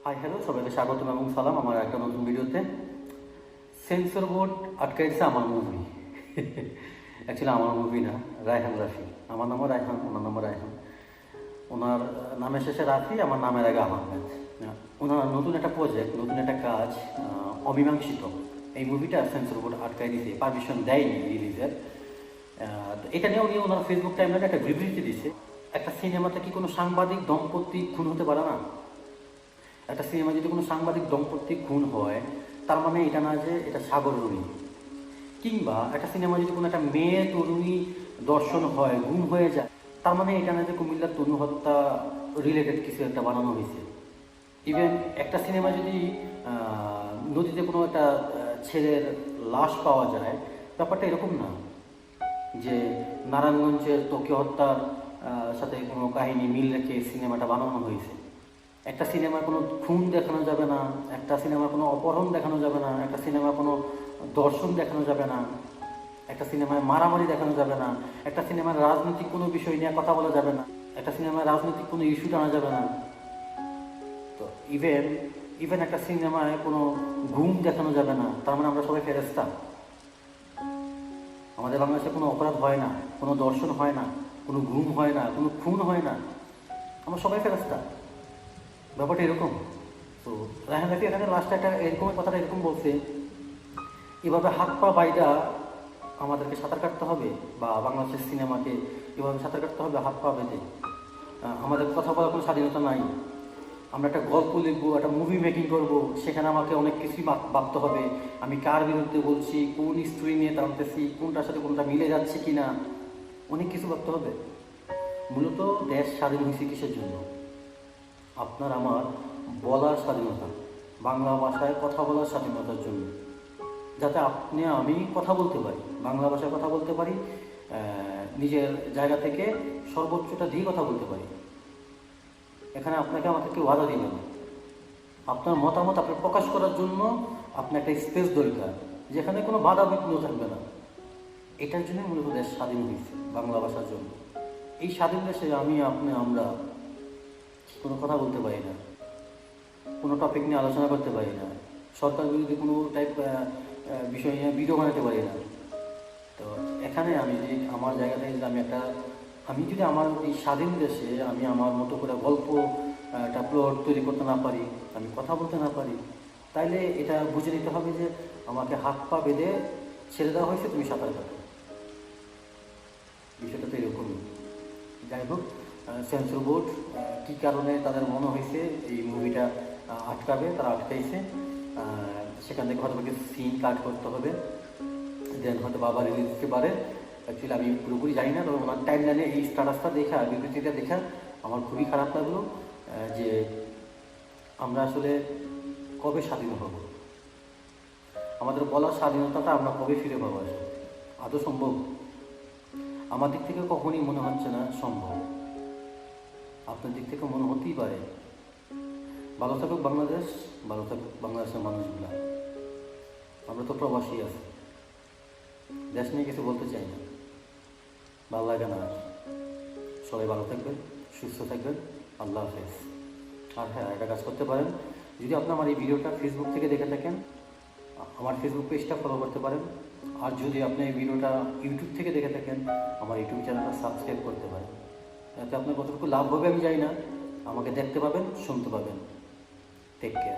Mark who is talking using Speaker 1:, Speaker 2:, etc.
Speaker 1: Hi hello, সবাইকে স্বাগতম এবং সালাম আমার একটা নতুন ভিডিওতে। সেন্সর বোর্ড আটকাইছে আমার মুভি। অ্যাকচুয়ালি আমার মুভি না, রায়হান রাফি। আমার নামও রায়হান, ওনার নামও রায়হান। ওনার নামের শেষে রাফি, আমার নামের আগে আহমেদ। ওনার নতুন একটা প্রজেক্ট, নতুন একটা কাজ, অমীমাংসিত। এই মুভিটা সেন্সর বোর্ড আটকাই দিয়েছে, পারমিশন দেয়নি রিলিজের। তো এটা নিয়ে উনি ওনার ফেসবুক টাইমলাইনে একটা বিবৃতি দিচ্ছে। একটা সিনেমাতে কি কোনো সাংবাদিক দম্পতি খুন হতে পারে না? একটা সিনেমা যদি কোনো সাংবাদিক দম্পতি খুন হয়, তার মানে এটা না যে এটা সাগররুণী। কিংবা একটা সিনেমা যদি কোনো একটা মেয়ে তরুণী দর্শন হয়, গুম হয়ে যায়, তার মানে এটা না যে কুমিল্লার তনু হত্যা রিলেটেড কিছু একটা বানানো হয়েছে। ইভেন একটা সিনেমা যদি নদীতে কোনো একটা ছেলের লাশ পাওয়া যায়, ব্যাপারটা এরকম না যে নারায়ণগঞ্জের ত্বকী হত্যার সাথে কোনো কাহিনী মিল রেখে সিনেমাটা বানানো হয়েছে। একটা সিনেমার কোনো খুন দেখানো যাবে না, একটা সিনেমার কোনো অপহরণ দেখানো যাবে না, একটা সিনেমার কোনো দর্শন দেখানো যাবে না, একটা সিনেমায় মারামারি দেখানো যাবে না, একটা সিনেমার রাজনৈতিক কোনো বিষয় নিয়ে কথা বলা যাবে না, একটা সিনেমায় রাজনৈতিক কোনো ইস্যু টানা যাবে না। তো ইভেন একটা সিনেমায় কোনো ঘুম দেখানো যাবে না, তার মানে আমরা সবাই ফেরেস্তা? আমাদের বাংলাদেশে কোনো অপরাধ হয় না, কোনো দর্শন হয় না, কোনো ঘুম হয় না, কোনো খুন হয় না, আমরা সবাই ফেরেস্তা? ব্যাপারটা এরকম। তো রায়হান রাফি এখানে লাস্টে একটা এরকম কথাটা এরকম বলছে, এভাবে হাত পা বাইদা আমাদেরকে সাঁতার কাটতে হবে, বা বাংলাদেশের সিনেমাকে এভাবে সাঁতার কাটতে হবে হাত পা বেঁধে। আমাদের কথা বলার কোনো স্বাধীনতা নাই। আমরা একটা গল্প লিখবো, একটা মুভি মেকিং করব, সেখানে আমাকে অনেক কিছুই ভাবতে হবে। আমি কার বিরুদ্ধে বলছি, কোন স্টোরি নিয়ে টানতেছি, কোনটার সাথে কোনটা মিলে যাচ্ছে কি না, অনেক কিছু ভাবতে হবে। মূলত দেশ স্বাধীন হয়েছে কিসের জন্য? আপনার আমার বলার স্বাধীনতা, বাংলা ভাষায় কথা বলার স্বাধীনতার জন্য। যাতে আপনি আমি কথা বলতে পারি, বাংলা ভাষায় কথা বলতে পারি, নিজের জায়গা থেকে সর্বোচ্চটা দিয়ে কথা বলতে পারি। এখানে আপনাকে আমাকে কেউ বাধা দিবে না। আপনার মতামত আপনার প্রকাশ করার জন্য আপনার একটা স্পেস দরকার, যেখানে কোনো বাধা বিঘ্ন থাকবে না। এটার জন্য মূলত দেশ স্বাধীন হয়েছে, বাংলা ভাষার জন্য। এই স্বাধীন দেশে আমি আপনি আমরা কোনো কথা বলতে পারি না, কোনো টপিক নিয়ে আলোচনা করতে পারি না, সরকার বিরোধী কোনো টাইপ বিষয় নিয়ে ভিডিও বানাতে পারি না। তো এখানে আমি যদি আমার জায়গা থেকে আমি যদি আমার এই স্বাধীন দেশে আমি আমার মতো করে গল্প একটা প্লট তৈরি করতে না পারি, আমি কথা বলতে না পারি, তাইলে এটা বুঝে নিতে হবে যে আমাকে হাত পা বেঁধে ছেড়ে দেওয়া হয়েছে, তুমি সাঁতার কাটো। বিষয়টা তো এরকমই। যাই হোক, সেন্সর বোর্ড কী কারণে তাদের মনে হয়েছে এই মুভিটা আটকাবে, তারা আটকাইছে। সেখান থেকে হয়তো কিছু সিন কাট করতে হবে, দেন হয়তো বাবা রিলিজ দিতে পারে। অ্যাকচুয়ালি আমি পুরোপুরি জানি না, তবে ওনার টাইম লাইনে এই স্ট্যাটাসটা দেখা, বিবৃতিটা দেখা আমার খুবই খারাপ লাগলো যে আমরা আসলে কবে স্বাধীন হব, আমাদের বলার স্বাধীনতাটা আমরা কবে ফিরে পাবো? আসলে আদৌ সম্ভব? আমার দিক থেকে কখনই মনে হচ্ছে না সম্ভব। আপনার দিক থেকে মনে হতেই পারে। ভালো থাকুক বাংলাদেশ, ভালো থাকুক বাংলাদেশের মানুষগুলা। আমরা তো প্রবাসী আছি, দেশ নিয়ে কিছু বলতে চাই না, ভালো লাগে না। সবাই ভালো থাকবেন, সুস্থ থাকবেন, আল্লাহ হাফেজ। আর হ্যাঁ, একটা কাজ করতে পারেন, যদি আপনি আমার এই ভিডিওটা ফেসবুক থেকে দেখে থাকেন, আমার ফেসবুক পেজটা ফলো করতে পারেন। আর যদি আপনি এই ভিডিওটা ইউটিউব থেকে দেখে থাকেন, আমার ইউটিউব চ্যানেলটা সাবস্ক্রাইব করতে পারেন। এতে আপনার কতটুকু লাভ হবে আমি জানি না, আমাকে দেখতে পাবেন, শুনতে পাবেন। Take care.